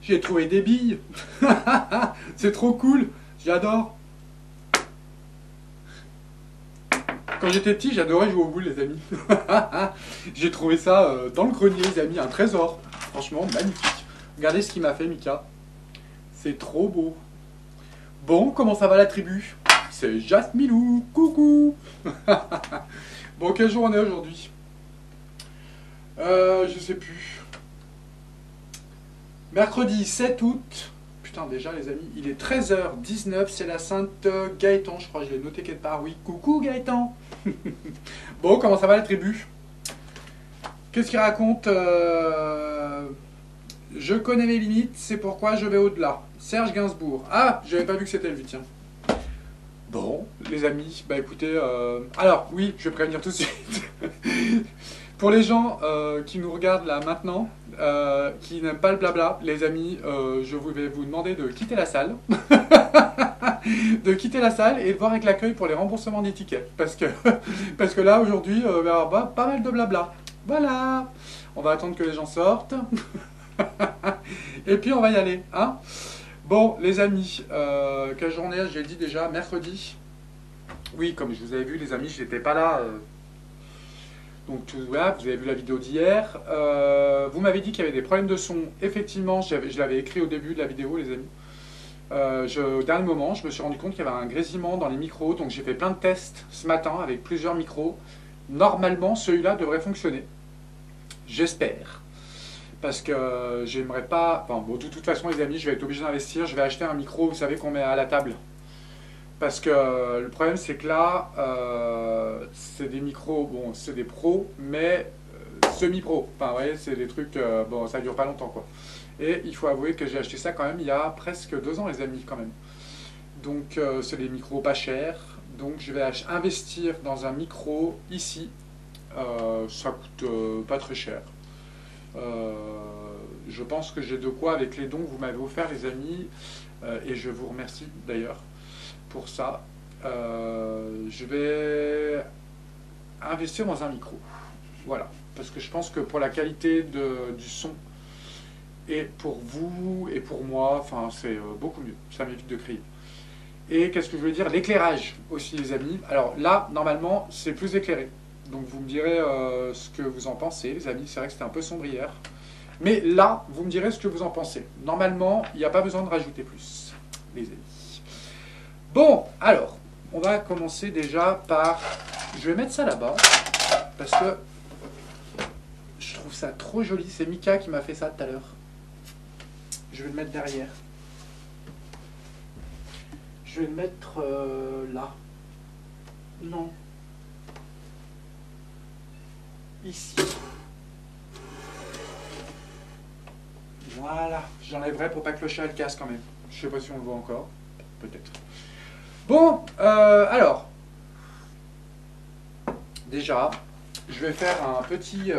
J'ai trouvé des billes. C'est trop cool. J'adore. Quand j'étais petit, j'adorais jouer aux boules, les amis. J'ai trouvé ça dans le grenier, les amis, un trésor. Franchement, magnifique. Regardez ce qu'il m'a fait, Mika. C'est trop beau. Bon, comment ça va la tribu? C'est Jasmilou. Coucou. Bon, quel jour on est aujourd'hui? Je sais plus. Mercredi 7 août. Putain, déjà, les amis, il est 13h19. C'est la Sainte Gaëtan, je crois. Je l'ai noté quelque part. Oui, coucou Gaëtan. Bon, comment ça va la tribu? Qu'est-ce qu'il raconte? Je connais mes limites, c'est pourquoi je vais au-delà. Serge Gainsbourg. Ah, j'avais pas vu que c'était lui, tiens. Bon, les amis, bah écoutez, alors oui, je vais prévenir tout de suite. Pour les gens qui nous regardent là maintenant, qui n'aiment pas le blabla, les amis, je vais vous demander de quitter la salle. De quitter la salle et de voir avec l'accueil pour les remboursements des tickets. Parce que là, aujourd'hui, il va y avoir pas mal de blabla. Voilà. On va attendre que les gens sortent. Et puis, on va y aller. Hein. Bon, les amis, quelle journée? J'ai dit déjà, mercredi. Oui, comme je vous avais vu, les amis, je n'étais pas là. Donc, voilà, vous avez vu la vidéo d'hier. Vous m'avez dit qu'il y avait des problèmes de son. Effectivement, je l'avais écrit au début de la vidéo, les amis. Au dernier moment, je me suis rendu compte qu'il y avait un grésillement dans les micros, donc j'ai fait plein de tests ce matin avec plusieurs micros. Normalement, celui-là devrait fonctionner. J'espère. Parce que j'aimerais pas... Enfin, bon, de toute façon, les amis, je vais être obligé d'investir. Je vais acheter un micro, vous savez, qu'on met à la table. Parce que le problème, c'est que là, c'est des micros, bon, c'est des pros, mais semi-pro. Enfin, vous voyez, c'est des trucs... bon, ça dure pas longtemps, quoi. Et il faut avouer que j'ai acheté ça quand même il y a presque 2 ans, les amis, quand même. Donc, c'est des micros pas chers. Donc, je vais investir dans un micro ici. Ça coûte pas très cher. Je pense que j'ai de quoi avec les dons que vous m'avez offerts, les amis. Et je vous remercie d'ailleurs pour ça. Je vais investir dans un micro. Voilà. Parce que je pense que pour la qualité du son, et pour vous et pour moi, enfin, c'est beaucoup mieux. Ça m'évite de crier. Et qu'est-ce que je veux dire? L'éclairage aussi, les amis. Alors là, normalement, c'est plus éclairé. Donc vous me direz ce que vous en pensez, les amis. C'est vrai que c'était un peu sombre hier. Mais là, vous me direz ce que vous en pensez. Normalement, il n'y a pas besoin de rajouter plus, les amis. Bon, alors, on va commencer déjà par... Je vais mettre ça là-bas, parce que je trouve ça trop joli. C'est Mika qui m'a fait ça tout à l'heure. Je vais le mettre derrière. Je vais le mettre là. Non. Ici. Voilà. J'enlèverai pour pas que le chat le casse quand même. Je sais pas si on le voit encore. Peut-être. Bon, alors. Déjà, je vais faire un petit...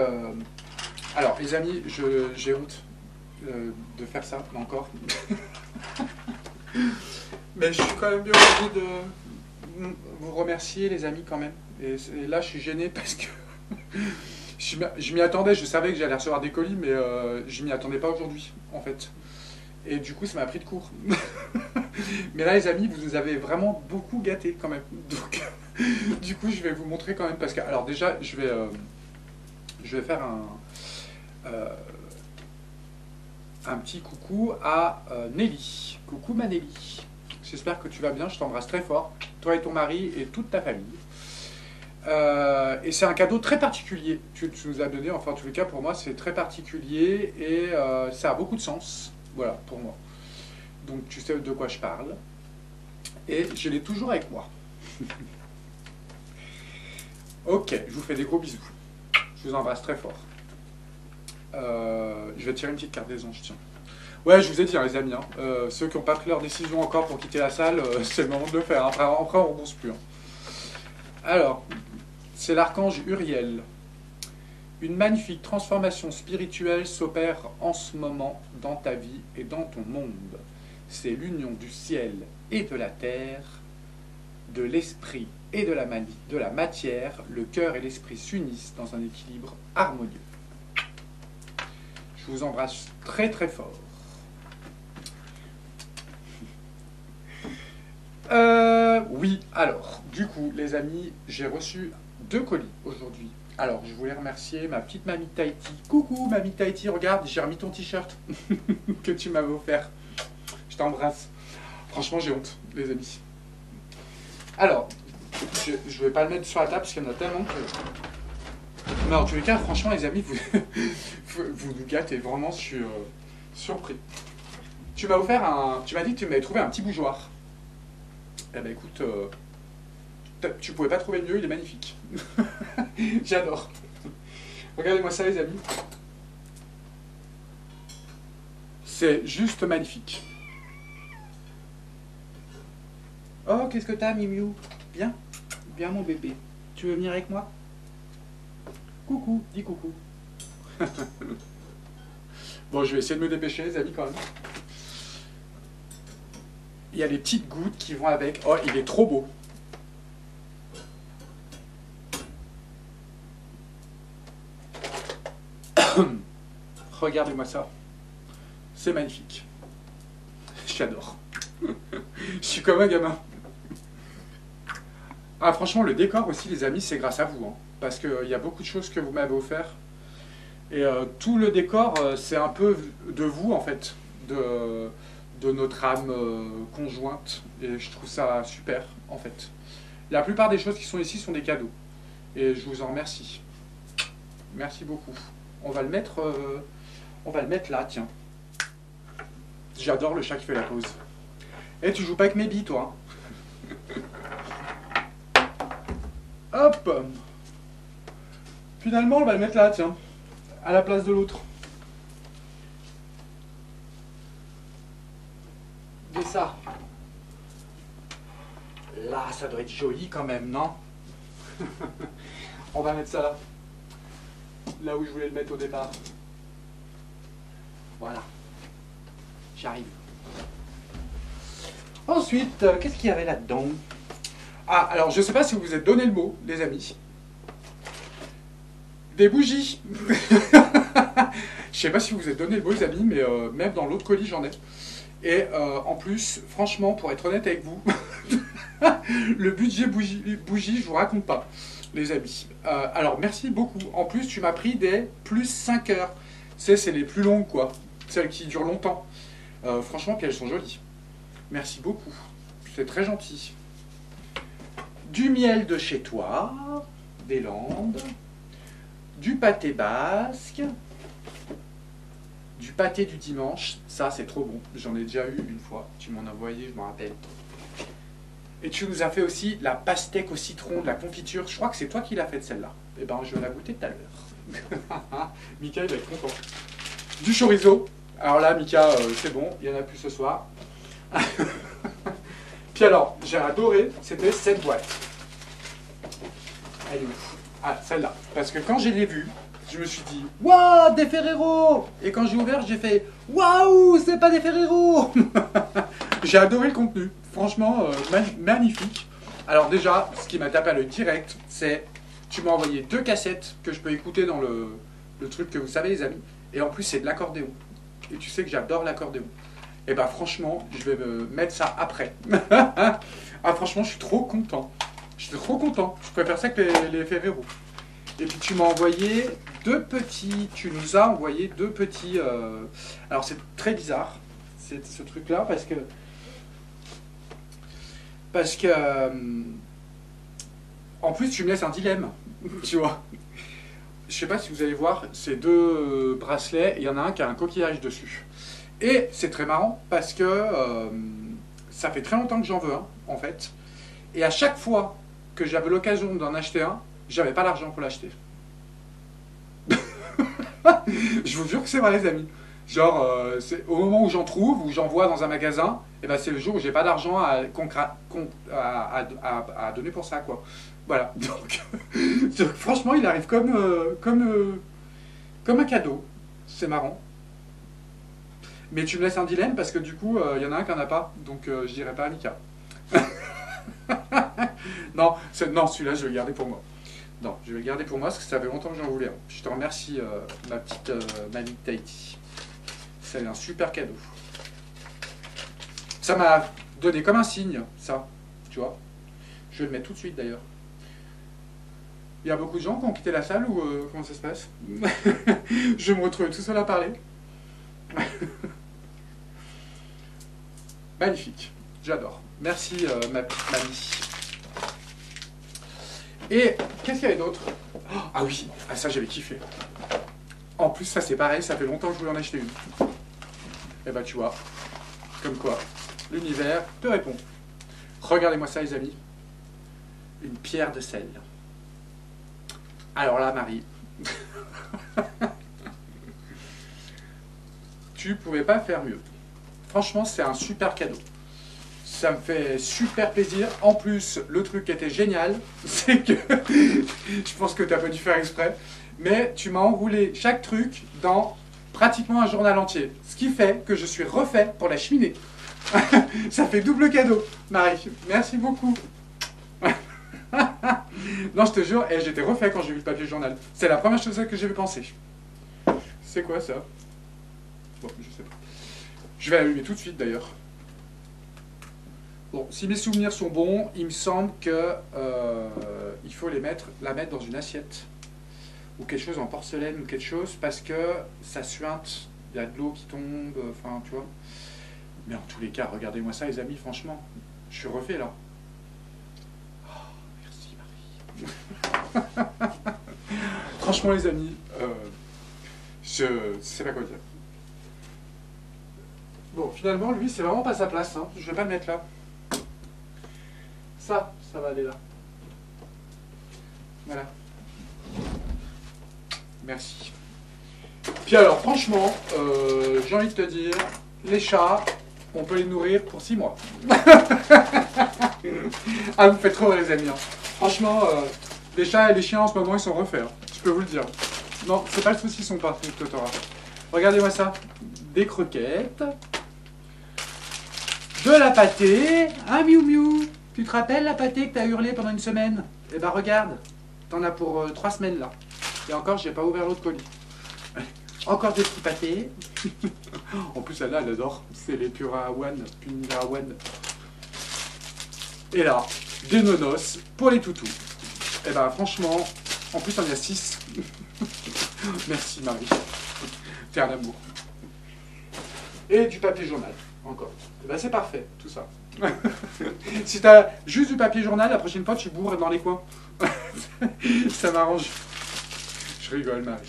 Alors, les amis, j'ai honte de faire ça encore. Mais je suis quand même bien obligé de vous remercier, les amis, quand même. Et là, je suis gêné parce que je m'y attendais. Je savais que j'allais recevoir des colis, mais je m'y attendais pas aujourd'hui, en fait. Et du coup, ça m'a pris de court. Mais là, les amis, vous nous avez vraiment beaucoup gâtés, quand même. Donc, du coup, je vais vous montrer quand même. Parce que, alors déjà, je vais faire un petit coucou à Nelly. Coucou ma Nelly. J'espère que tu vas bien, je t'embrasse très fort. Toi et ton mari et toute ta famille. Et c'est un cadeau très particulier. Tu nous as donné, enfin en tous les cas pour moi c'est très particulier et ça a beaucoup de sens. Voilà, pour moi. Donc tu sais de quoi je parle. Et je l'ai toujours avec moi. Ok, je vous fais des gros bisous. Je vous embrasse très fort. Je vais tirer une petite carte des anges, tiens. Ouais, je vous ai dit, hein, les amis, hein, ceux qui n'ont pas pris leur décision encore pour quitter la salle, c'est le moment de le faire. Après on ne rembourse plus. Hein. Alors, c'est l'archange Uriel. Une magnifique transformation spirituelle s'opère en ce moment dans ta vie et dans ton monde. C'est l'union du ciel et de la terre, de l'esprit et de la matière. Le cœur et l'esprit s'unissent dans un équilibre harmonieux. Je vous embrasse très très fort. Oui, alors, du coup, les amis, j'ai reçu 2 colis aujourd'hui. Alors, je voulais remercier ma petite mamie Tahiti. Coucou, mamie Tahiti, regarde, j'ai remis ton t-shirt que tu m'avais offert. Je t'embrasse. Franchement, j'ai honte, les amis. Alors, je vais pas le mettre sur la table parce qu'il y en a tellement que... Mais en tous les cas, franchement, les amis, vous nous gâtez. Vraiment, je suis surpris. Tu m'as offert un... Tu m'as dit que tu m'avais trouvé un petit bougeoir. Eh ben écoute, tu pouvais pas trouver mieux, il est magnifique. J'adore. Regardez-moi ça, les amis. C'est juste magnifique. Oh, qu'est-ce que t'as, Mimiou? Viens, viens mon bébé. Tu veux venir avec moi? Coucou, dis coucou. Bon, je vais essayer de me dépêcher, les amis, quand même. Il y a les petites gouttes qui vont avec. Oh, il est trop beau. Regardez-moi ça. C'est magnifique. J'adore. Je suis comme un gamin. Ah, franchement, le décor aussi, les amis, c'est grâce à vous. Hein, parce qu'il y a beaucoup de choses que vous m'avez offert. Et tout le décor, c'est un peu de vous, en fait. De notre âme conjointe. Et je trouve ça super, en fait. La plupart des choses qui sont ici sont des cadeaux. Et je vous en remercie. Merci beaucoup. On va le mettre là, tiens. J'adore le chat qui fait la pause. Et tu joues pas avec mes billes, toi. Hop. Finalement, on va le mettre là, tiens. À la place de l'autre. Et ça. Là, ça doit être joli quand même, non? On va mettre ça là. Là où je voulais le mettre au départ. Voilà. J'arrive. Ensuite, qu'est-ce qu'il y avait là-dedans? Ah, alors je ne sais pas si vous vous êtes donné le mot, les amis. Des bougies. Je sais pas si vous vous êtes donné le mot, les amis, mais même dans l'autre colis, j'en ai. Et en plus, franchement, pour être honnête avec vous, le budget bougie, je vous raconte pas, les amis. Alors, merci beaucoup. En plus, tu m'as pris des plus 5 heures. C'est les plus longues, quoi. Celles qui durent longtemps. Franchement, puis elles sont jolies. Merci beaucoup. C'est très gentil. Du miel de chez toi, des Landes. Du pâté basque. Du pâté du dimanche. Ça, c'est trop bon. J'en ai déjà eu une fois. Tu m'en as envoyé, je me rappelle. Et tu nous as fait aussi la pastèque au citron, de la confiture. Je crois que c'est toi qui l'as faite, celle-là. Eh ben, je vais la goûter tout à l'heure. Mika, il va être content. Du chorizo. Alors là, Mika, c'est bon, il n'y en a plus ce soir. Puis alors, j'ai adoré, c'était cette boîte. Elle est où? Ah, celle-là. Parce que quand je l'ai vue, je me suis dit, waouh, des Ferrero! Et quand j'ai ouvert, j'ai fait, waouh, c'est pas des Ferrero! J'ai adoré le contenu. Franchement, magnifique. Alors déjà, ce qui m'a tapé à l'œil direct, c'est, tu m'as envoyé 2 cassettes que je peux écouter dans le truc que vous savez, les amis. Et en plus, c'est de l'accordéon. Et tu sais que j'adore l'accordéon. Et bah franchement, je vais me mettre ça après. Ah franchement, je suis trop content. Je suis trop content. Je préfère ça que les Ferrero. Et puis tu m'as envoyé 2 petits... Tu nous as envoyé 2 petits... Alors c'est très bizarre, ce truc-là, parce que... en plus, tu me laisses un dilemme, tu vois. Je sais pas si vous allez voir, ces 2 bracelets, il y en a un qui a un coquillage dessus. Et c'est très marrant parce que ça fait très longtemps que j'en veux un, en fait. Et à chaque fois que j'avais l'occasion d'en acheter un, j'avais pas l'argent pour l'acheter. Je vous jure que c'est vrai, les amis. Genre, au moment où j'en trouve, où j'en vois dans un magasin, et ben c'est le jour où j'ai pas d'argent à donner pour ça, quoi. Voilà. Donc, franchement, il arrive comme un cadeau. C'est marrant. Mais tu me laisses un dilemme parce que du coup, il y en a un qui n'en a pas. Donc, je dirais pas à Mika. Non, celui-là, je vais le garder pour moi. Non, je vais le garder pour moi parce que ça fait longtemps que j'en voulais. Je te remercie, ma petite mamie de Tahiti. C'est un super cadeau. Ça m'a donné comme un signe, ça. tu vois. Je vais le mettre tout de suite d'ailleurs. Il y a beaucoup de gens qui ont quitté la salle ou comment ça se passe? Je vais me retrouver tout seul à parler. Magnifique, j'adore. Merci ma petite mamie. Et qu'est-ce qu'il y avait d'autre? Ah oui, ah, ça j'avais kiffé. En plus ça c'est pareil, ça fait longtemps que je voulais en acheter une. Et bah tu vois, comme quoi, l'univers te répond. Regardez-moi ça les amis. Une pierre de sel. Alors là Marie, tu pouvais pas faire mieux. Franchement c'est un super cadeau. Ça me fait super plaisir. En plus, le truc qui était génial, c'est que, je pense que tu n'as pas dû faire exprès, mais tu m'as enroulé chaque truc dans pratiquement un journal entier. Ce qui fait que je suis refait pour la cheminée. Ça fait double cadeau, Marie. Merci beaucoup. Non, je te jure, et j'étais refait quand j'ai vu le papier journal. C'est la première chose que j'avais pensé. C'est quoi ça? Bon, je sais pas. Je vais l'allumer tout de suite d'ailleurs. Bon, si mes souvenirs sont bons, il me semble que il faut la mettre dans une assiette. Ou quelque chose en porcelaine ou quelque chose, parce que ça suinte, il y a de l'eau qui tombe, enfin, tu vois. Mais en tous les cas, regardez-moi ça les amis, franchement, je suis refait là. Oh, merci Marie. Franchement les amis, je sais pas quoi dire. Bon, finalement, lui, c'est vraiment pas sa place, hein. Je vais pas le mettre là. Ça va aller là. Voilà. Merci. Puis alors, franchement, j'ai envie de te dire, les chats, on peut les nourrir pour 6 mois. Ah, vous me faites trop les amis. Hein. Franchement, les chats et les chiens en ce moment, ils sont refaits. Hein. Je peux vous le dire. Non, c'est pas le souci, ils sont pas Totora. Regardez-moi ça. Des croquettes. De la pâtée. Un miou miou. Tu te rappelles la pâtée que t'as hurlé pendant une semaine? Eh ben regarde, t'en as pour 3 semaines là. Et encore, j'ai pas ouvert l'autre colis. Encore des petits pâtés. En plus, celle-là, elle adore. C'est les Purawan. Et là, des nonos pour les toutous. Et ben franchement, en plus, on y a 6. Merci Marie. T'es un amour. Et du papier journal, encore. Et ben c'est parfait, tout ça. Si t'as juste du papier journal, la prochaine fois, tu bourres dans les coins. Ça m'arrange. Je rigole, Marie.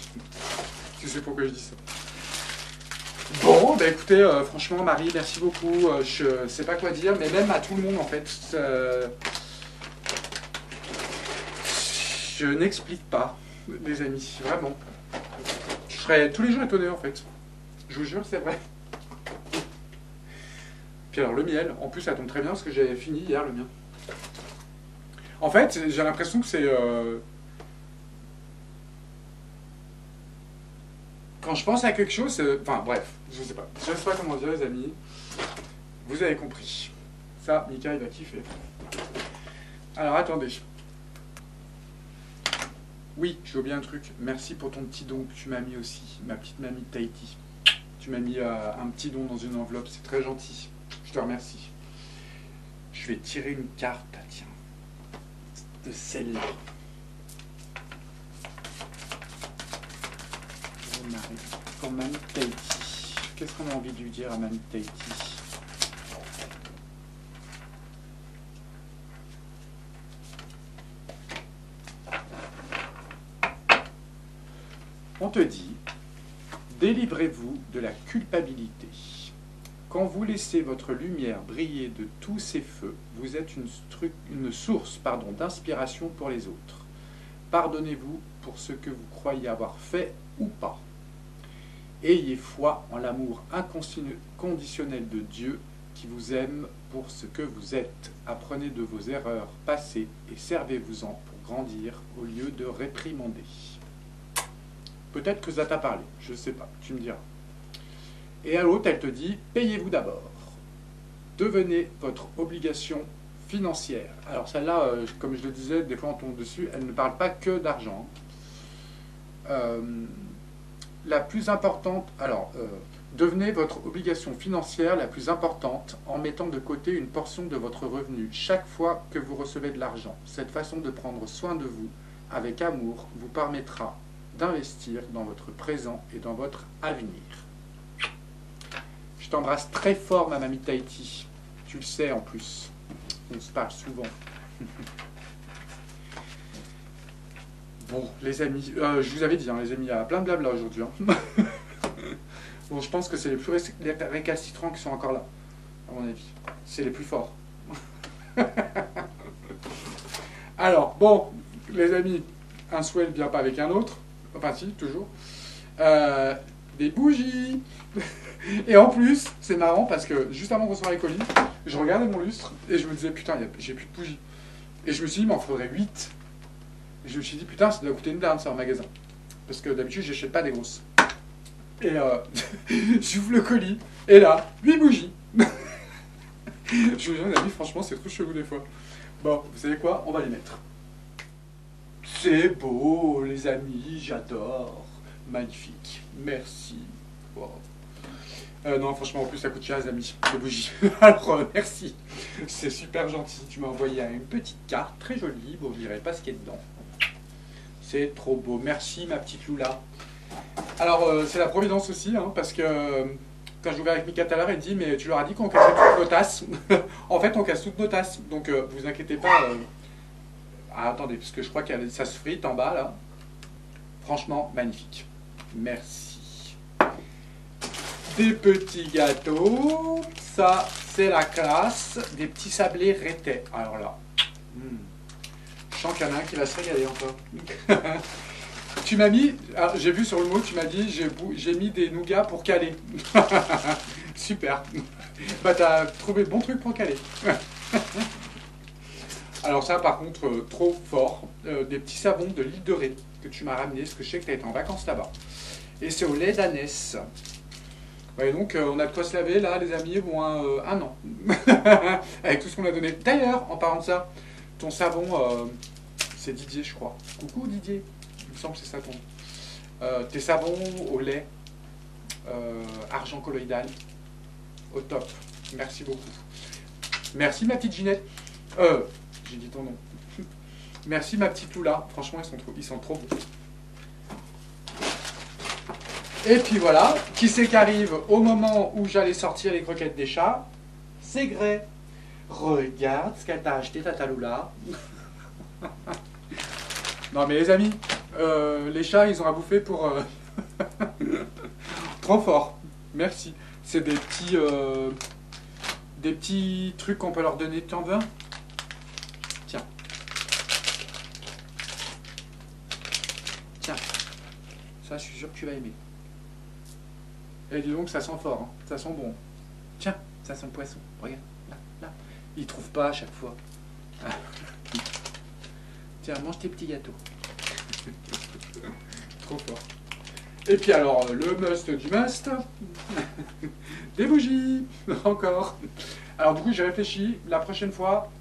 Tu sais pourquoi je dis ça. Bon, bah écoutez, franchement, Marie, merci beaucoup. Je sais pas quoi dire, mais même à tout le monde, en fait, je n'explique pas, les amis, vraiment. Je serais tous les jours étonné, en fait. Je vous jure, c'est vrai. Puis alors, le miel, en plus, ça tombe très bien, parce que j'avais fini hier, le mien. En fait, j'ai l'impression que c'est... Quand je pense à quelque chose, enfin bref, je sais pas comment dire les amis, vous avez compris. Ça, Mika, il va kiffer. Alors attendez. Oui, j'ai oublié un truc, merci pour ton petit don que tu m'as mis aussi, ma petite mamie de Tahiti. Tu m'as mis un petit don dans une enveloppe, c'est très gentil, je te remercie. Je vais tirer une carte, tiens, de celle-là. Pour Mamie Tahiti. Qu'est-ce qu'on a envie de lui dire à Mamie Tahiti? On te dit, délivrez-vous de la culpabilité. Quand vous laissez votre lumière briller de tous ces feux, vous êtes une source d'inspiration pour les autres. Pardonnez-vous pour ce que vous croyez avoir fait ou pas. Ayez foi en l'amour inconditionnel de Dieu qui vous aime pour ce que vous êtes. Apprenez de vos erreurs passées et servez-vous-en pour grandir au lieu de réprimander. Peut-être que ça t'a parlé, je ne sais pas, tu me diras. Et à l'autre, elle te dit, payez-vous d'abord. Devenez votre obligation financière. Alors celle-là, comme je le disais, des fois on tombe dessus, elle ne parle pas que d'argent. la plus importante. Alors, devenez votre obligation financière la plus importante en mettant de côté une portion de votre revenu chaque fois que vous recevez de l'argent. Cette façon de prendre soin de vous avec amour vous permettra d'investir dans votre présent et dans votre avenir. Je t'embrasse très fort, ma mamie Tahiti. Tu le sais en plus. On se parle souvent. Bon, les amis, je vous avais dit, hein, les amis, il y a plein de blabla aujourd'hui. Hein. Bon, je pense que c'est les plus récalcitrants qui sont encore là, à mon avis. C'est les plus forts. Alors, bon, les amis, un souhait ne vient pas avec un autre. Enfin, si, toujours. Des bougies. Et en plus, c'est marrant parce que juste avant de recevoir les colis, je regardais mon lustre et je me disais, putain, j'ai plus de bougies. Et je me suis dit, il m'en faudrait 8. Et je me suis dit, putain, ça doit coûter une blinde, ça, en magasin. Parce que d'habitude, je n'achète pas des grosses. Et j'ouvre le colis, et là, 8 bougies. Je vous dis, les amis, franchement, c'est trop chelou des fois. Bon, vous savez quoi? On va les mettre. C'est beau, les amis, j'adore. Magnifique. Merci. Wow. Non, franchement, en plus, ça coûte cher, les amis, les bougies. Alors, merci. C'est super gentil. Tu m'as envoyé une petite carte très jolie. Bon, je dirais pas ce qu'il y a dedans. C'est trop beau. Merci, ma petite Lula. Alors, c'est la providence aussi, hein, parce que quand je ouvert avec Mika tout à l'heure, elle dit, mais tu leur as dit qu'on cassait toutes nos tasses. En fait, on casse toutes nos tasses. Donc, vous inquiétez pas. Ah, attendez, parce que je crois que ça se frite en bas, là. Franchement, magnifique. Merci. Des petits gâteaux. Ça, c'est la classe. Des petits sablés rétais. Alors là. Je sens qu'il y en a un qui va se régaler encore. Tu m'as mis, j'ai vu sur le mot, tu m'as dit, j'ai mis des nougats pour caler. Super. Bah, t'as trouvé le bon truc pour caler. Alors ça, par contre, trop fort. Des petits savons de l'île de Ré que tu m'as ramené, parce que je sais que tu as été en vacances là-bas. Et c'est au lait d'ânesse. Ouais, donc, on a de quoi se laver, là, les amis, au moins un an. Avec tout ce qu'on a donné. D'ailleurs, en parlant de ça, ton savon, c'est Didier, je crois. Coucou, Didier. Il me semble que c'est ça ton nom. Tes savons au lait, argent colloïdal, au top. Merci beaucoup. Merci, ma petite Ginette. J'ai dit ton nom. Merci, ma petite Lula. Franchement, ils sont trop beaux. Et puis voilà, qui c'est qui arrive au moment où j'allais sortir les croquettes des chats? C'est Grey. Regarde ce qu'elle t'a acheté, ta Lula. Non mais les amis, les chats, ils ont à bouffer pour... Trop fort. Merci. C'est des petits trucs qu'on peut leur donner. T'en veux un? Tiens. Tiens. Ça, je suis sûr que tu vas aimer. Et dis donc, ça sent fort, hein. Ça sent bon. Tiens, ça sent le poisson. Regarde, là, là. Ils trouvent pas à chaque fois. Tiens, mange tes petits gâteaux. Trop fort. Et puis alors, le must du must. Des bougies. Encore. Alors du coup, j'ai réfléchi. La prochaine fois,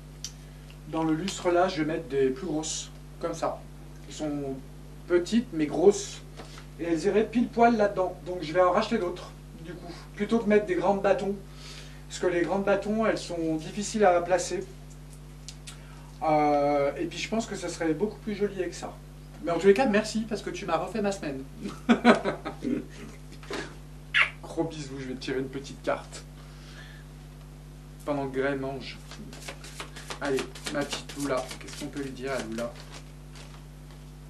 dans le lustre là, je vais mettre des plus grosses. Comme ça. Elles sont petites, mais grosses. Et elles iraient pile poil là-dedans. Donc je vais en racheter d'autres, du coup. Plutôt que mettre des grandes bâtons. Parce que les grandes bâtons, elles sont difficiles à placer. Et puis je pense que ça serait beaucoup plus joli avec ça. Mais en tous les cas, merci, parce que tu m'as refait ma semaine. Gros bisous, je vais te tirer une petite carte. Pendant que Grey mange. Allez, ma petite Lula. Qu'est-ce qu'on peut lui dire à Lula?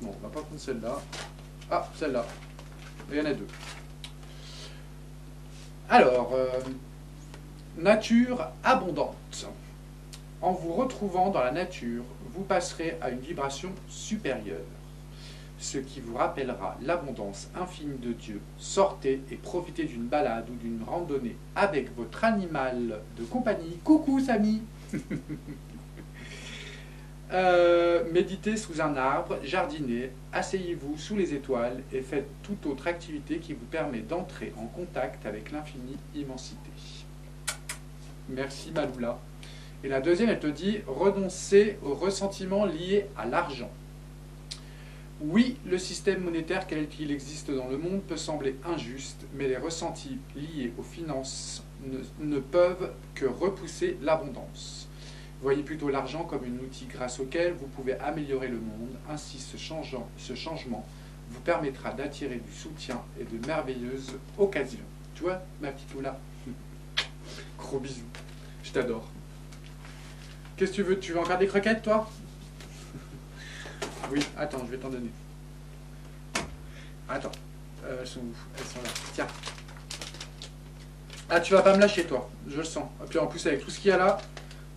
Bon, on va pas prendre celle-là. Ah, celle-là. Il y en a deux. Alors, nature abondante. En vous retrouvant dans la nature, vous passerez à une vibration supérieure, ce qui vous rappellera l'abondance infinie de Dieu. Sortez et profitez d'une balade ou d'une randonnée avec votre animal de compagnie. Coucou Samy. Méditez sous un arbre, jardinez, asseyez-vous sous les étoiles et faites toute autre activité qui vous permet d'entrer en contact avec l'infinie immensité. Merci Maloula. Et la deuxième, elle te dit, renoncez aux ressentiments liés à l'argent. Oui, le système monétaire tel qu'il existe dans le monde peut sembler injuste, mais les ressentis liés aux finances ne peuvent que repousser l'abondance. Voyez plutôt l'argent comme un outil grâce auquel vous pouvez améliorer le monde. Ainsi, ce changement vous permettra d'attirer du soutien et de merveilleuses occasions. Tu vois, ma petite Oula. Gros bisous. Je t'adore. Qu'est-ce que tu veux? Tu veux encore des croquettes, toi? Oui, attends, je vais t'en donner. Attends, elles sont où? Elles sont là. Tiens. Ah, tu vas pas me lâcher, toi. Je le sens. Et puis en plus, avec tout ce qu'il y a là.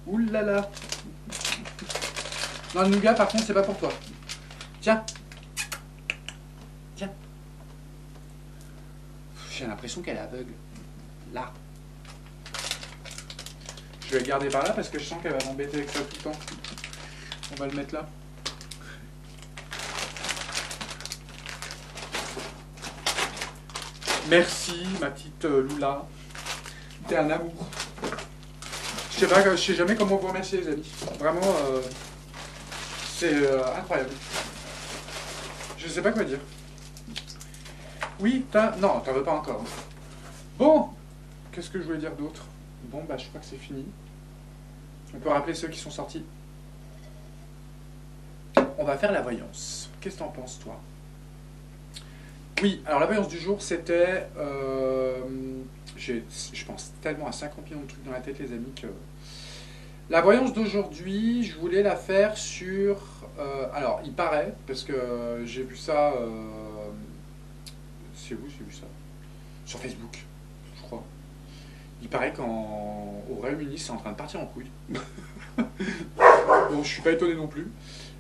Oulala. Non, le nougat, par contre, c'est pas pour toi. Tiens. Tiens. J'ai l'impression qu'elle est aveugle. Là. Je vais le garder par là parce que je sens qu'elle va m'embêter avec ça tout le temps. On va le mettre là. Merci, ma petite Loula. T'es un amour. Je sais jamais comment vous remercier, les amis. Vraiment, c'est incroyable. Je sais pas quoi dire. Oui, non, t'en veux pas encore. Bon, qu'est-ce que je voulais dire d'autre? Bon, bah, je crois que c'est fini. On peut rappeler ceux qui sont sortis. On va faire la voyance. Qu'est-ce que t'en penses, toi? Oui, alors la voyance du jour, c'était... je pense tellement à 50 millions de trucs dans la tête, les amis, que... La voyance d'aujourd'hui, je voulais la faire sur... alors, il paraît, parce que j'ai vu ça... c'est où j'ai vu ça? Sur Facebook, je crois. Il paraît qu'au Royaume-Uni, c'est en train de partir en couille. Bon, je suis pas étonné non plus.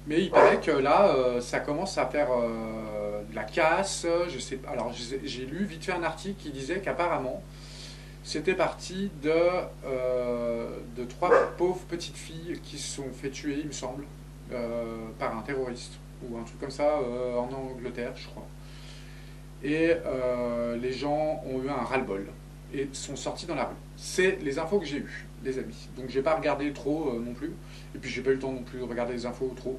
Mais il paraît que là, ça commence à faire de la casse. Je sais, alors, j'ai lu vite fait un article qui disait qu'apparemment, c'était parti de 3 pauvres petites filles qui se sont fait tuer, il me semble, par un terroriste, ou un truc comme ça, en Angleterre, je crois. Et les gens ont eu un ras-le-bol et sont sortis dans la rue. C'est les infos que j'ai eues, les amis. Donc j'ai pas regardé trop non plus, et puis j'ai pas eu le temps non plus de regarder les infos trop.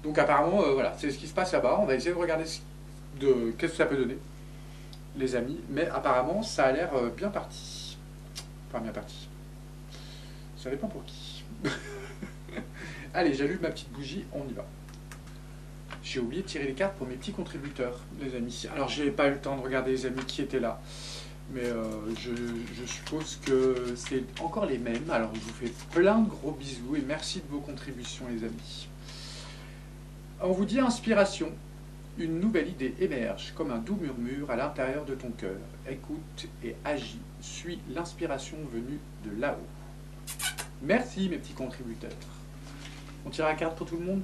Donc apparemment, voilà, c'est ce qui se passe là-bas. On va essayer de regarder qu'est-ce que ça peut donner, les amis. Mais apparemment, ça a l'air bien parti. Enfin, bien parti. Ça dépend pour qui. Allez, j'allume ma petite bougie, on y va. J'ai oublié de tirer les cartes pour mes petits contributeurs, les amis. Alors, j'ai pas eu le temps de regarder les amis qui étaient là. Mais je suppose que c'est encore les mêmes. Alors, je vous fais plein de gros bisous et merci de vos contributions, les amis. On vous dit inspiration. Une nouvelle idée émerge comme un doux murmure à l'intérieur de ton cœur. Écoute et agis. Suis l'inspiration venue de là-haut. Merci, mes petits contributeurs. On tire la carte pour tout le monde?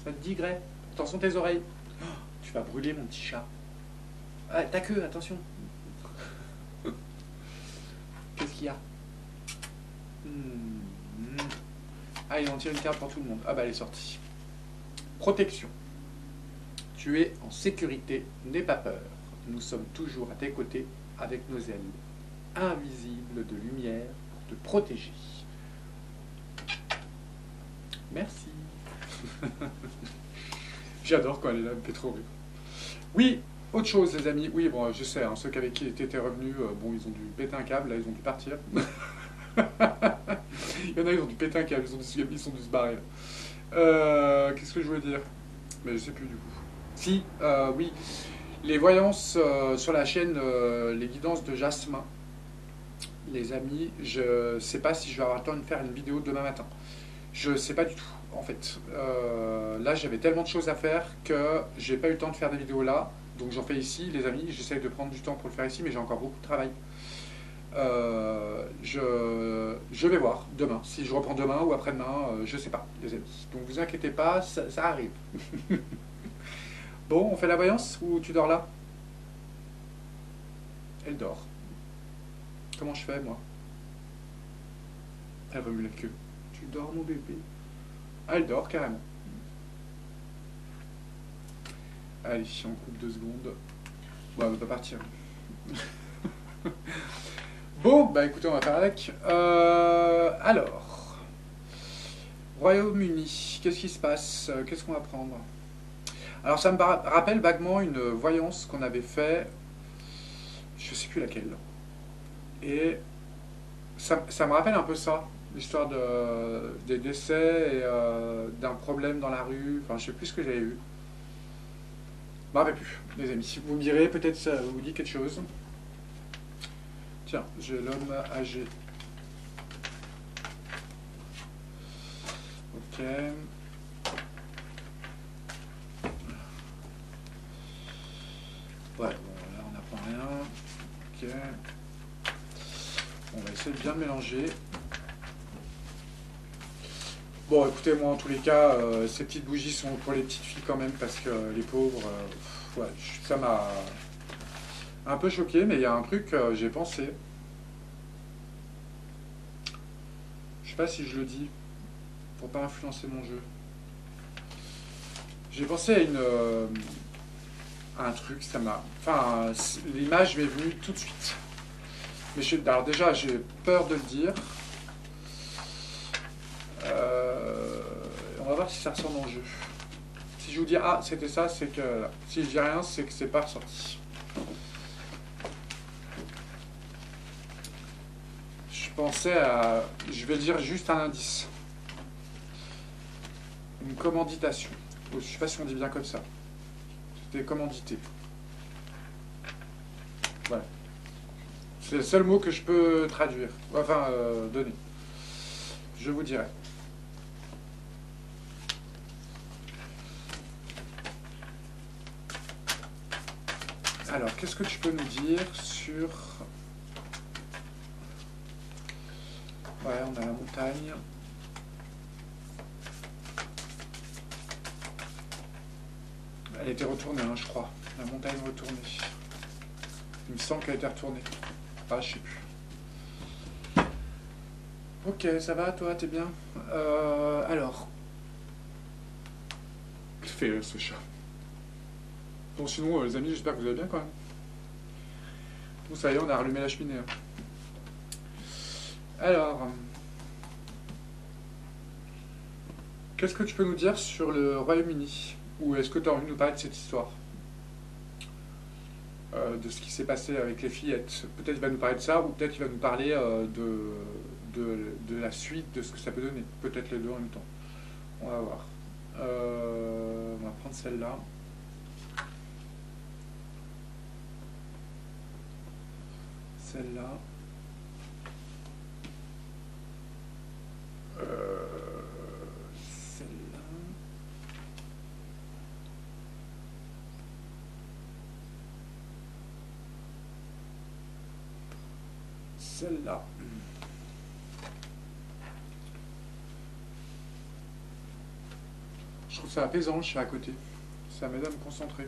Ça te dit, Grey? Attention tes oreilles. Oh, tu vas brûler, mon petit chat. Ah, ta queue, attention. Qu'est-ce qu'il y a? Allez, on tire une carte pour tout le monde. Ah bah, elle est sortie. Protection. Tu es en sécurité, n'aie pas peur. Nous sommes toujours à tes côtés avec nos ailes invisibles de lumière pour te protéger. Merci. J'adore quand elle est là, elle me fait trop rire. Oui, autre chose, les amis. Oui, bon, je sais, hein, ceux avec qui étaient revenus, bon, ils ont dû péter un câble, là, ils ont dû partir. Il y en a, ils ont dû péter un câble, ils sont dû se barrer. Qu'est-ce que je voulais dire? Mais je sais plus du coup. Si, oui, les voyances sur la chaîne, les guidances de Jasmin, les amis, je sais pas si je vais avoir le temps de faire une vidéo demain matin. Je sais pas du tout, en fait. Là, j'avais tellement de choses à faire que j'ai pas eu le temps de faire des vidéos là. Donc j'en fais ici, les amis. J'essaie de prendre du temps pour le faire ici, mais j'ai encore beaucoup de travail. Je vais voir demain. Si je reprends demain ou après-demain, je sais pas, les amis. Donc vous inquiétez pas, ça arrive. Bon, on fait la voyance ou tu dors là? Elle dort. Comment je fais, moi? Elle remue la queue. Tu dors, mon bébé? Ah, elle dort, carrément. Allez, on coupe 2 secondes. Bon, elle va pas partir. Bon, bah écoutez, on va faire avec. Alors, Royaume-Uni, qu'est-ce qui se passe? Qu'est-ce qu'on va prendre? Alors ça me rappelle vaguement une voyance qu'on avait fait, je sais plus laquelle. Et ça me rappelle un peu ça, l'histoire des décès et d'un problème dans la rue. Enfin, je sais plus ce que j'avais eu. Je me rappelle plus, les amis. Si vous me direz, peut-être ça vous dit quelque chose. Tiens, j'ai l'homme âgé. Ok. Ouais, bon, là on n'apprend rien. Ok. On va essayer de bien mélanger. Bon, écoutez, moi en tous les cas, ces petites bougies sont pour les petites filles quand même, parce que les pauvres, ouais, ça m'a un peu choqué, mais il y a un truc, j'ai pensé. Je sais pas si je le dis, pour pas influencer mon jeu. J'ai pensé à un truc, ça m'a. Enfin, l'image m'est venue tout de suite. Mais alors déjà, j'ai peur de le dire. On va voir si ça ressort dans le jeu. Si je vous dis ah c'était ça, c'est que si je dis rien, c'est que c'est pas ressorti. Je pensais à, je vais dire juste un indice, une commanditation. Je sais pas si on dit bien comme ça. C'était commandité. Voilà. C'est le seul mot que je peux traduire, enfin donner. Je vous dirai. Alors, qu'est-ce que tu peux nous dire sur... Ouais, on a la montagne. Elle était retournée, hein, je crois. La montagne retournée. Il me semble qu'elle était retournée. Ah, je sais plus. Ok, ça va, toi, t'es bien alors... Qu'est-ce que fait ce chat? Bon, sinon, les amis, j'espère que vous allez bien quand même. Bon, ça y est, on a rallumé la cheminée. Hein. Alors... Qu'est-ce que tu peux nous dire sur le Royaume-Uni? Ou est-ce que tu as envie de nous parler de cette histoire? De ce qui s'est passé avec les fillettes. Peut-être il va nous parler de ça, ou peut-être il va nous parler de la suite, de ce que ça peut donner. Peut-être les deux en même temps. On va voir. On va prendre celle-là. Celle-là. Celle-là. Celle-là. Je trouve ça apaisant, je suis à côté. Ça m'aide à me concentrer.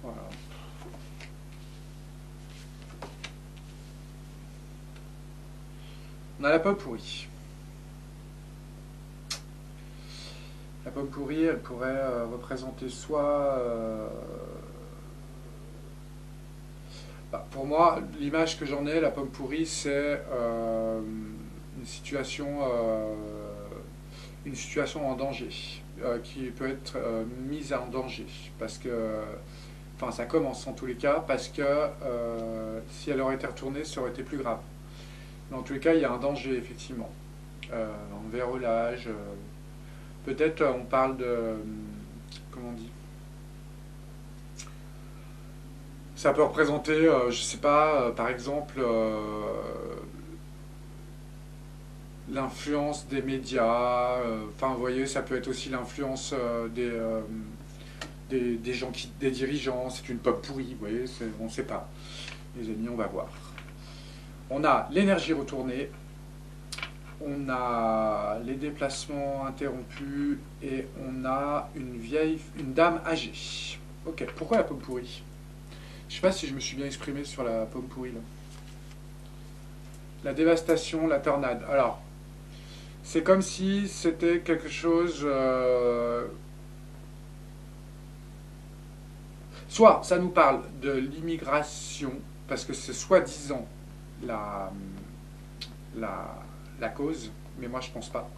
Voilà. On a la pomme pourrie. La pomme pourrie, elle pourrait représenter soit... pour moi, l'image que j'en ai, la pomme pourrie, c'est une situation en danger, qui peut être mise en danger, parce que, enfin ça commence en tous les cas, parce que si elle aurait été retournée, ça aurait été plus grave. Mais en tous les cas, il y a un danger, effectivement. Un verrouillage, peut-être on parle de, comment on dit, ça peut représenter, je sais pas, par exemple, l'influence des médias, enfin vous voyez, ça peut être aussi l'influence des gens, des dirigeants, c'est une pomme pourrie, vous voyez, on ne sait pas. Les amis, on va voir. On a l'énergie retournée, on a les déplacements interrompus et on a une dame âgée. Ok, pourquoi la pomme pourrie? Je ne sais pas si je me suis bien exprimé sur la pomme pourrie là. La dévastation, la tornade. Alors, c'est comme si c'était quelque chose... soit ça nous parle de l'immigration, parce que c'est soi-disant la cause, mais moi je pense pas.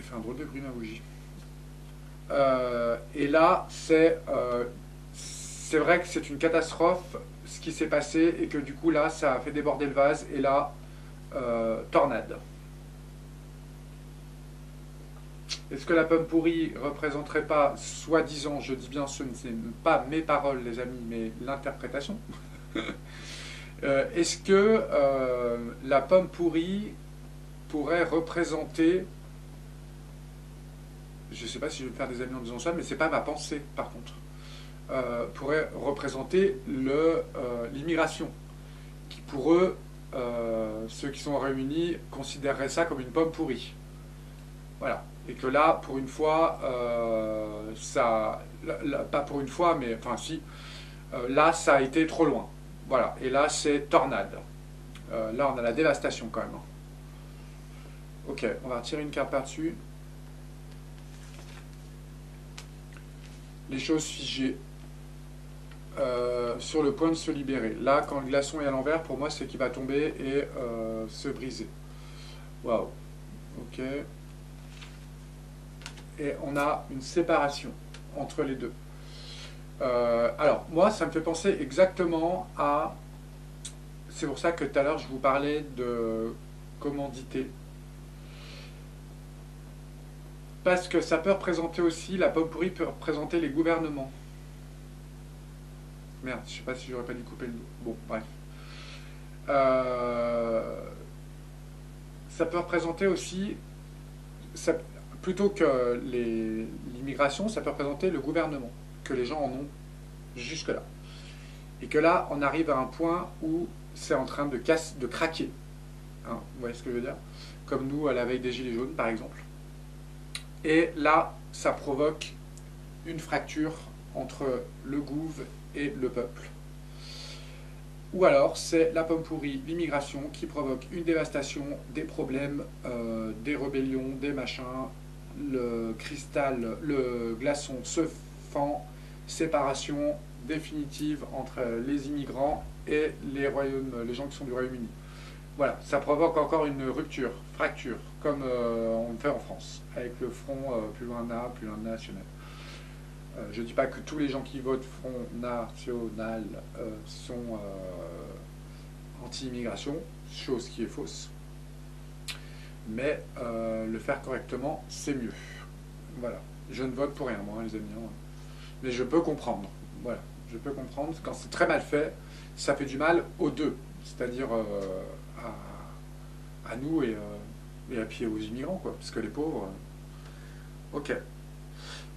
fait un drôle de bruit ma bougie. Et là, c'est vrai que c'est une catastrophe ce qui s'est passé et que du coup là, ça a fait déborder le vase et là, tornade. Est-ce que la pomme pourrie représenterait pas, soi-disant, je dis bien ce ne sont pas mes paroles les amis, mais l'interprétation est-ce que la pomme pourrie pourrait représenter, je ne sais pas si je vais me faire des amis en disant ça, mais c'est pas ma pensée par contre, pourrait représenter l'immigration, qui pour eux, ceux qui sont réunis considéreraient ça comme une pomme pourrie. Voilà. Et que là, pour une fois, pas pour une fois, mais enfin si, là ça a été trop loin. Voilà. Et là c'est tornade. Là on a la dévastation quand même. Ok, on va retirer une carte par-dessus. Les choses figées. Sur le point de se libérer. Là, quand le glaçon est à l'envers, pour moi, c'est qu'il va tomber et se briser. Waouh. Ok. Et on a une séparation entre les deux. Alors, moi, ça me fait penser exactement à... C'est pour ça que tout à l'heure, je vous parlais de commandité. Parce que ça peut représenter aussi, la pomme pourrie peut représenter les gouvernements. Merde, je sais pas si j'aurais pas dû couper le dos. Bon, bref. Ça peut représenter aussi, plutôt que l'immigration, ça peut représenter le gouvernement, que les gens en ont jusque-là. Et que là, on arrive à un point où c'est en train de craquer. Hein, vous voyez ce que je veux dire? Comme nous, à la veille des Gilets jaunes, par exemple. Et là, ça provoque une fracture entre le gouv et le peuple. Ou alors, c'est la pomme pourrie, l'immigration, qui provoque une dévastation, des problèmes, des rébellions, des machins, le cristal, le glaçon se fend, séparation définitive entre les immigrants et les gens qui sont du Royaume-Uni. Voilà, ça provoque encore une rupture, fracture, comme on le fait en France, avec le front plus loin national. Je ne dis pas que tous les gens qui votent Front National sont anti-immigration, chose qui est fausse. Mais le faire correctement, c'est mieux. Voilà. Je ne vote pour rien, moi, les amis. Mais je peux comprendre. Voilà. Je peux comprendre. Quand c'est très mal fait, ça fait du mal aux deux. C'est-à-dire à nous et puis aux immigrants, quoi. Parce que les pauvres... Ok.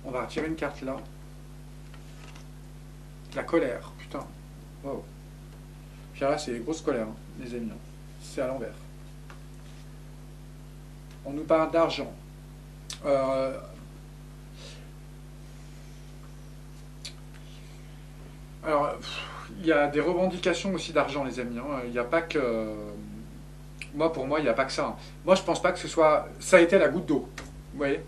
On va retirer une carte là. La colère, putain. Wow. Puis là, c'est les grosses colères, hein, les amis. C'est à l'envers. On nous parle d'argent. Alors, il y a des revendications aussi d'argent, les amis. Hein. Il n'y a pas que... pour moi, il n'y a pas que ça. Hein. Moi, je pense pas que ce soit... Ça a été la goutte d'eau. Vous voyez?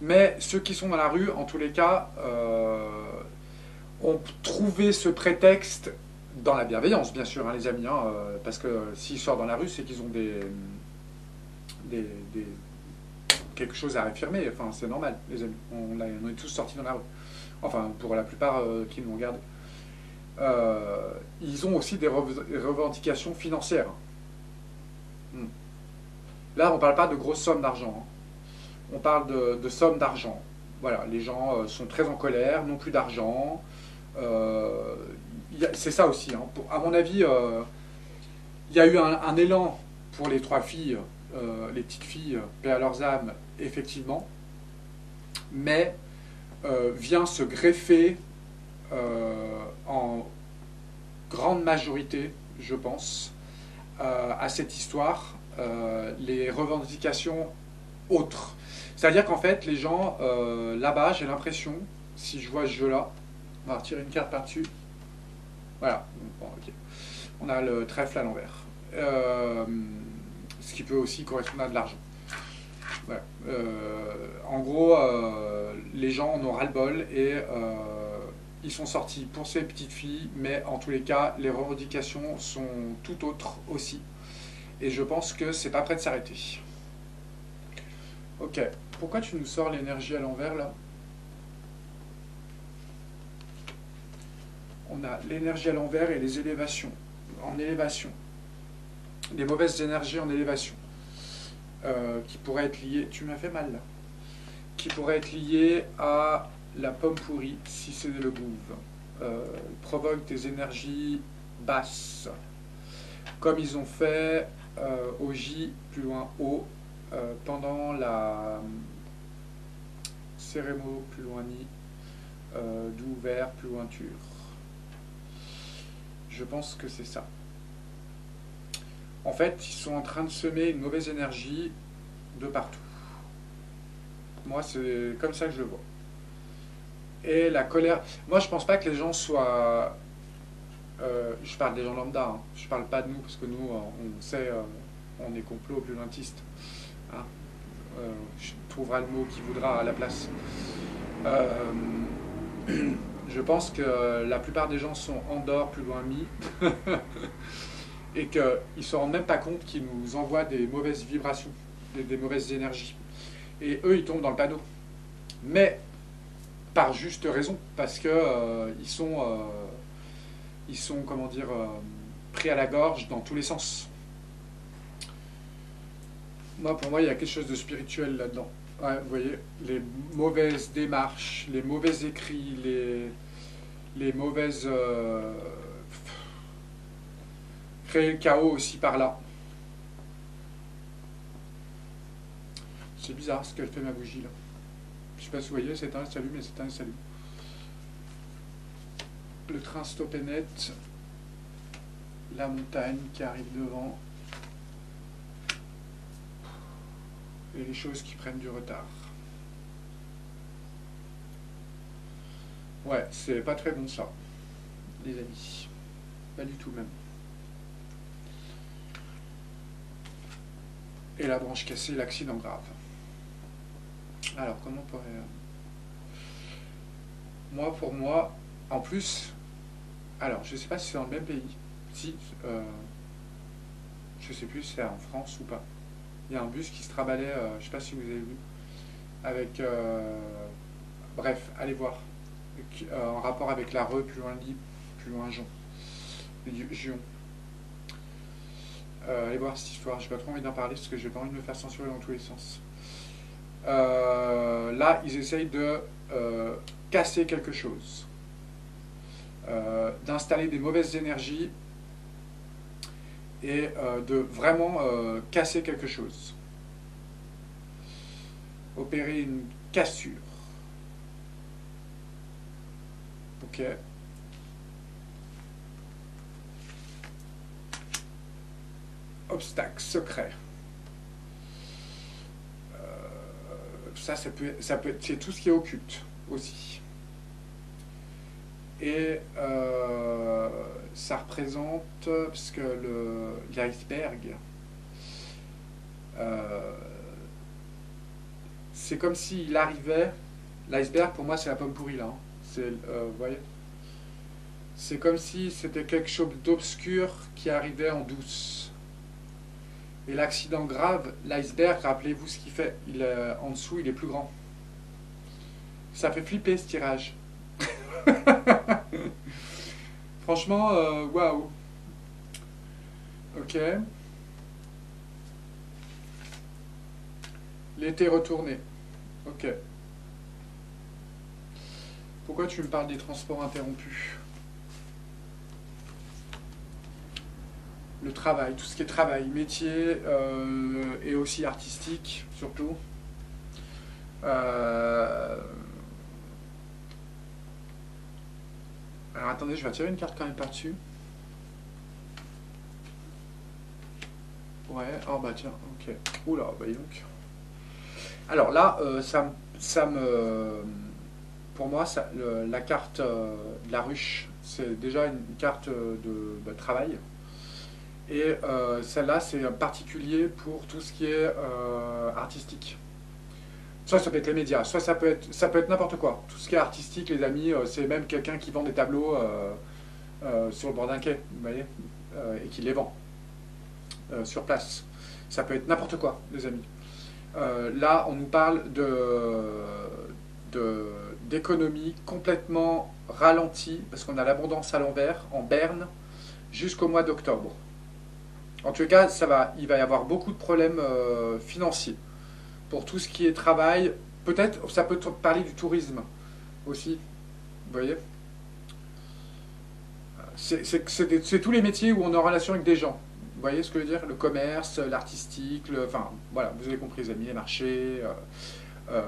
Mais ceux qui sont dans la rue, en tous les cas, ont trouvé ce prétexte dans la bienveillance, bien sûr, hein, les amis. Hein, parce que s'ils sortent dans la rue, c'est qu'ils ont quelque chose à affirmer. Enfin, c'est normal, les amis. On est tous sortis dans la rue. Enfin, pour la plupart qui nous regardent. Ils ont aussi des revendications financières. Là, on ne parle pas de grosses sommes d'argent. Hein. On parle de sommes d'argent. Voilà, les gens sont très en colère, n'ont plus d'argent. C'est ça aussi. Hein. À mon avis, il y a eu un élan pour les trois filles, les petites filles, paix à leurs âmes, effectivement. Mais vient se greffer en grande majorité, je pense, à cette histoire, les revendications autres. C'est-à-dire qu'en fait, les gens, là-bas, j'ai l'impression, si je vois ce jeu-là, on va retirer une carte par-dessus. Voilà. Bon, okay. On a le trèfle à l'envers. Ce qui peut aussi correspondre à de l'argent. Voilà. En gros, les gens en ont ras-le-bol et ils sont sortis pour ces petites filles, mais en tous les cas, les revendications sont tout autres aussi. Et je pense que c'est pas prêt de s'arrêter. Ok, pourquoi tu nous sors l'énergie à l'envers là? On a l'énergie à l'envers et les élévations. En élévation. Les mauvaises énergies en élévation. Qui pourraient être liées... Tu m'as fait mal là. Qui pourraient être liées à la pomme pourrie, si c'est le gouve. Provoque des énergies basses. Comme ils ont fait au J, plus loin O, pendant la cérémo, plus loin Ni, d'ouvert, plus loin Tur. Je pense que c'est ça. En fait, ils sont en train de semer une mauvaise énergie de partout. Moi, c'est comme ça que je le vois. Et la colère... Moi, je pense pas que les gens soient... je parle des gens lambda, hein. Je parle pas de nous, parce que nous, on sait, on est complot pluraliste. Hein. Je trouverai le mot qui voudra à la place. Je pense que la plupart des gens sont en dehors, plus loin mi, et qu'ils ne se rendent même pas compte qu'ils nous envoient des mauvaises vibrations, des mauvaises énergies. Et eux, ils tombent dans le panneau. Mais par juste raison, parce que ils sont, comment dire, pris à la gorge dans tous les sens. Moi, pour moi, il y a quelque chose de spirituel là-dedans. Ouais, vous voyez, les mauvaises démarches, les mauvais écrits, les mauvaises... créer le chaos aussi par là. C'est bizarre ce qu'elle fait ma bougie là. Je sais pas si vous voyez, c'est un salut, mais c'est un salut. Le train stoppé net. La montagne qui arrive devant. Et les choses qui prennent du retard. Ouais, c'est pas très bon ça, les amis. Pas du tout même. Et la branche cassée, l'accident grave. Alors, comment on pourrait... Moi, pour moi, en plus... Alors, je sais pas si c'est dans le même pays. Si, je sais plus si c'est en France ou pas. Il y a un bus qui se trimballait, je sais pas si vous avez vu, avec... bref, allez voir. En rapport avec la Reux, plus loin Lille, plus loin Gion. Allez voir cette histoire, j'ai pas trop envie d'en parler parce que j'ai pas envie de me faire censurer dans tous les sens. Là, ils essayent de casser quelque chose, d'installer des mauvaises énergies et de vraiment casser quelque chose. Opérer une cassure. Ok. Obstacle secret. Ça peut être, c'est tout ce qui est occulte aussi. Et ça représente, parce que l'iceberg, c'est comme s'il arrivait, l'iceberg pour moi c'est la pomme pourrie là, hein. Vous voyez, c'est comme si c'était quelque chose d'obscur qui arrivait en douce. Et l'accident grave, l'iceberg, rappelez-vous ce qu'il fait, en dessous il est plus grand. Ça fait flipper ce tirage. Franchement, waouh. Ok. L'été retourné. Ok. Pourquoi tu me parles des transports interrompus? Le travail, tout ce qui est travail, métier et aussi artistique, surtout. Alors attendez, je vais tirer une carte quand même par-dessus. Ouais, oh bah tiens, ok. Oula, bah dis donc. Alors là, pour moi, la carte de la ruche, c'est déjà une carte de travail. Et celle-là, c'est particulier pour tout ce qui est artistique. Soit ça peut être les médias, soit ça peut être n'importe quoi. Tout ce qui est artistique, les amis, c'est même quelqu'un qui vend des tableaux sur le bord d'un quai, vous voyez, et qui les vend sur place. Ça peut être n'importe quoi, les amis. Là, on nous parle d'économie complètement ralentie, parce qu'on a l'abondance à l'envers, en berne, jusqu'au mois d'octobre. En tout cas, il va y avoir beaucoup de problèmes financiers. Pour tout ce qui est travail, peut-être, ça peut parler du tourisme aussi, vous voyez. C'est tous les métiers où on est en relation avec des gens. Vous voyez ce que je veux dire? Le commerce, l'artistique, enfin, voilà, vous avez compris, les amis, les marchés,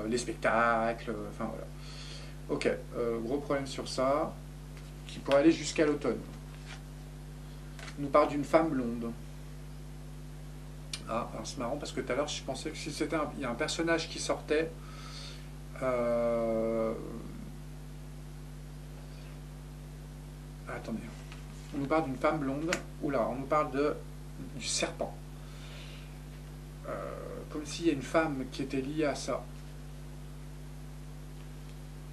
les spectacles, enfin, voilà. Ok, gros problème sur ça, qui pourrait aller jusqu'à l'automne. On nous parle d'une femme blonde. Ah, c'est marrant parce que tout à l'heure, je pensais que si c'était il y a un personnage qui sortait. Attendez. On nous parle d'une femme blonde. Oula, on nous parle du serpent. Comme s'il y a une femme qui était liée à ça.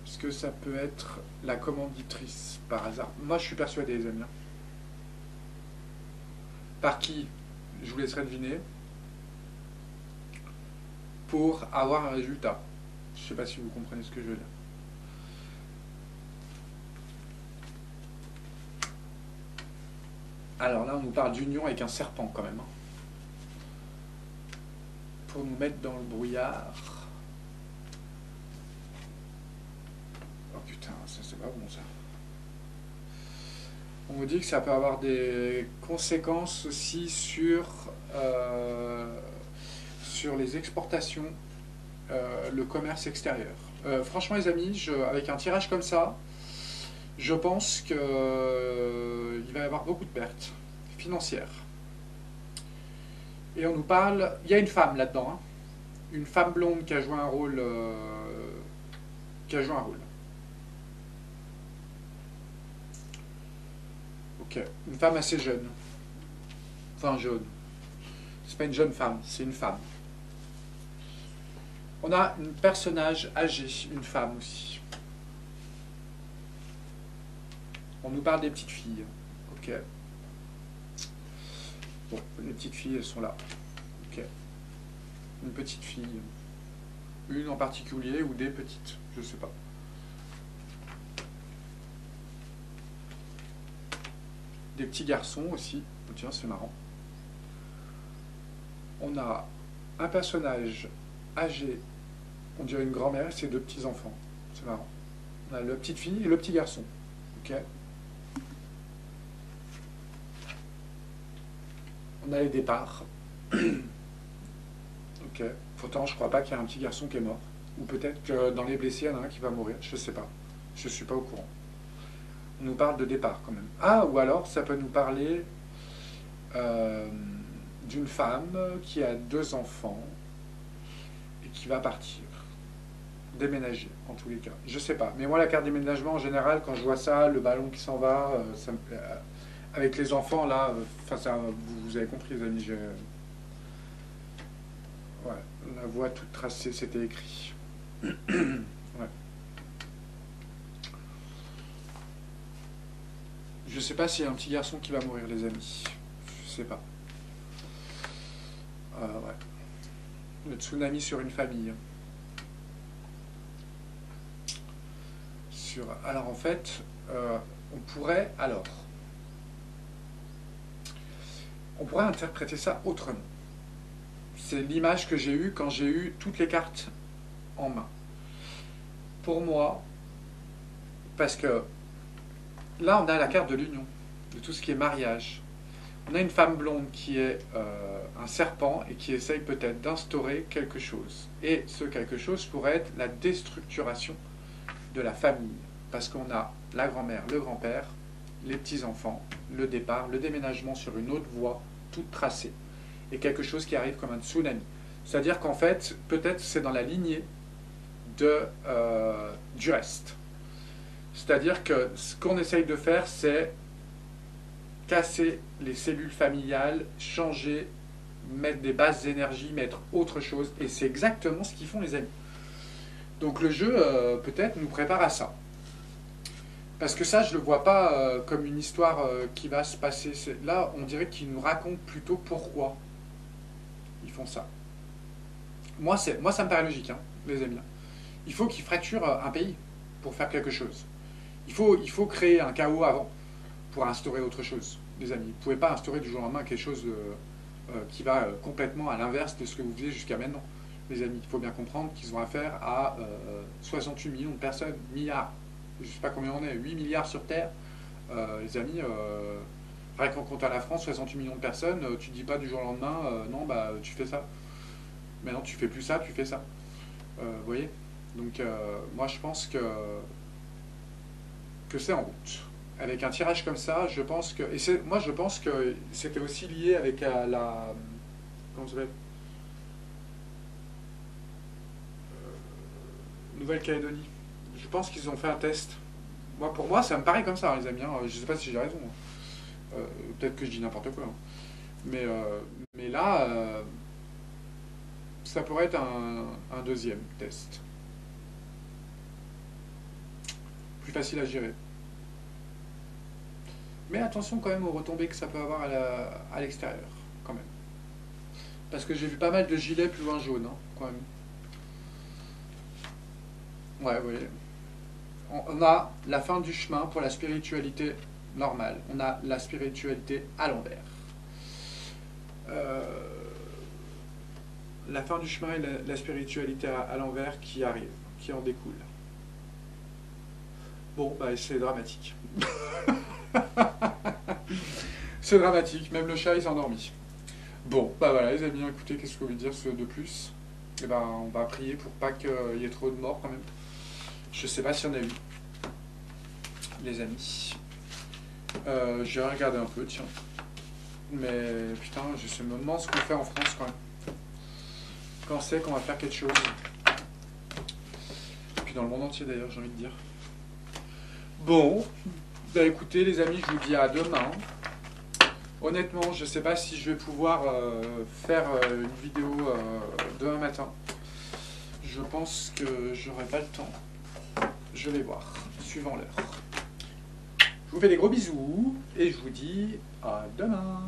Est-ce que ça peut être la commanditrice par hasard? Moi, je suis persuadé, les amis. Par qui? Je vous laisserai deviner. Pour avoir un résultat. Je ne sais pas si vous comprenez ce que je veux dire. Alors là, on nous parle d'union avec un serpent quand même. Pour nous mettre dans le brouillard. Oh putain, ça c'est pas bon ça. On nous dit que ça peut avoir des conséquences aussi sur les exportations, le commerce extérieur. Franchement les amis, avec un tirage comme ça, je pense qu'il va y avoir beaucoup de pertes financières. Et on nous parle, il y a une femme là-dedans, hein, une femme blonde qui a joué un rôle, Ok, une femme assez jeune, enfin jeune. C'est pas une jeune femme, c'est une femme. On a un personnage âgé, une femme aussi. On nous parle des petites filles. Ok. Bon, les petites filles, elles sont là. Ok. Une petite fille. Une en particulier ou des petites, je sais pas. Des petits garçons aussi. Oh, tiens, c'est marrant. On a un personnage âgé, on dirait une grand-mère et ses deux petits-enfants. C'est marrant. On a la petite fille et le petit garçon. Ok. On a les départs. Ok. Pourtant, je crois pas qu'il y ait un petit garçon qui est mort. Ou peut-être que dans les blessés, il y en a un qui va mourir. Je sais pas. Je suis pas au courant. On nous parle de départ quand même. Ah, ou alors ça peut nous parler d'une femme qui a 2 enfants et qui va partir. Déménager, en tous les cas. Je sais pas. Mais moi, la carte déménagement, en général, quand je vois ça, le ballon qui s'en va, ça me plaît. Avec les enfants, là, vous avez compris, les amis. Ouais, la voie toute tracée, c'était écrit. Ouais. Je sais pas s'il y a un petit garçon qui va mourir, les amis. Je sais pas. Ouais. Le tsunami sur une famille. Alors en fait, on pourrait interpréter ça autrement. C'est l'image que j'ai eue quand j'ai eu toutes les cartes en main. Pour moi, parce que là on a la carte de l'union, de tout ce qui est mariage. On a une femme blonde qui est un serpent et qui essaye peut-être d'instaurer quelque chose. Et ce quelque chose pourrait être la déstructuration de la famille. Parce qu'on a la grand-mère, le grand-père, les petits-enfants, le départ, le déménagement sur une autre voie, toute tracée. Et quelque chose qui arrive comme un tsunami. C'est-à-dire qu'en fait, peut-être c'est dans la lignée du reste. C'est-à-dire que ce qu'on essaye de faire, c'est casser les cellules familiales, changer, mettre des bases d'énergie, mettre autre chose. Et c'est exactement ce qu'ils font les amis. Donc le jeu, peut-être, nous prépare à ça. Parce que ça, je ne le vois pas comme une histoire qui va se passer. Là, on dirait qu'ils nous racontent plutôt pourquoi ils font ça. moi, ça me paraît logique, hein, les amis. Il faut qu'ils fracturent un pays pour faire quelque chose. Il faut créer un chaos avant pour instaurer autre chose, les amis. Vous ne pouvez pas instaurer du jour au lendemain quelque chose qui va complètement à l'inverse de ce que vous faisiez jusqu'à maintenant, les amis. Il faut bien comprendre qu'ils ont affaire à 68 millions de personnes, milliards. Je ne sais pas combien on est, 8 milliards sur Terre. Les amis, rien qu'en compte à la France, 68 millions de personnes, tu ne dis pas du jour au lendemain, non, bah tu fais ça. Maintenant, tu fais plus ça, tu fais ça. Vous voyez? Donc, moi, je pense que c'est en route. Avec un tirage comme ça, je pense que... moi, je pense que c'était aussi lié avec la... Comment ça s'appelle? Nouvelle-Calédonie. Je pense qu'ils ont fait un test. Moi, pour moi, ça me paraît comme ça, les amis. Hein. Je ne sais pas si j'ai raison. Hein. Peut-être que je dis n'importe quoi. Hein. Mais là, ça pourrait être un deuxième test. Plus facile à gérer. Mais attention quand même aux retombées que ça peut avoir à l'extérieur, quand même. Parce que j'ai vu pas mal de gilets plus loin jaunes, hein, quand même. Ouais, vous voyez. On a la fin du chemin pour la spiritualité normale. On a la spiritualité à l'envers. La fin du chemin et la spiritualité à l'envers qui arrive, qui en découle. Bon, bah c'est dramatique. C'est dramatique, même le chat il s'est endormi. Bon, bah voilà les amis, écoutez, qu'est-ce que vous voulez dire de plus? Eh ben, on va prier pour pas qu'il y ait trop de morts quand même. Je sais pas si on a eu, les amis. Je vais regarder un peu, tiens. Mais putain, je me demande ce qu'on fait en France quand même. Quand c'est qu'on va faire quelque chose. Et puis dans le monde entier d'ailleurs, j'ai envie de dire. Bon, bah écoutez les amis, je vous dis à demain. Honnêtement, je sais pas si je vais pouvoir faire une vidéo demain matin. Je pense que j'aurai pas le temps. Je vais voir, suivant l'heure. Je vous fais des gros bisous et je vous dis à demain.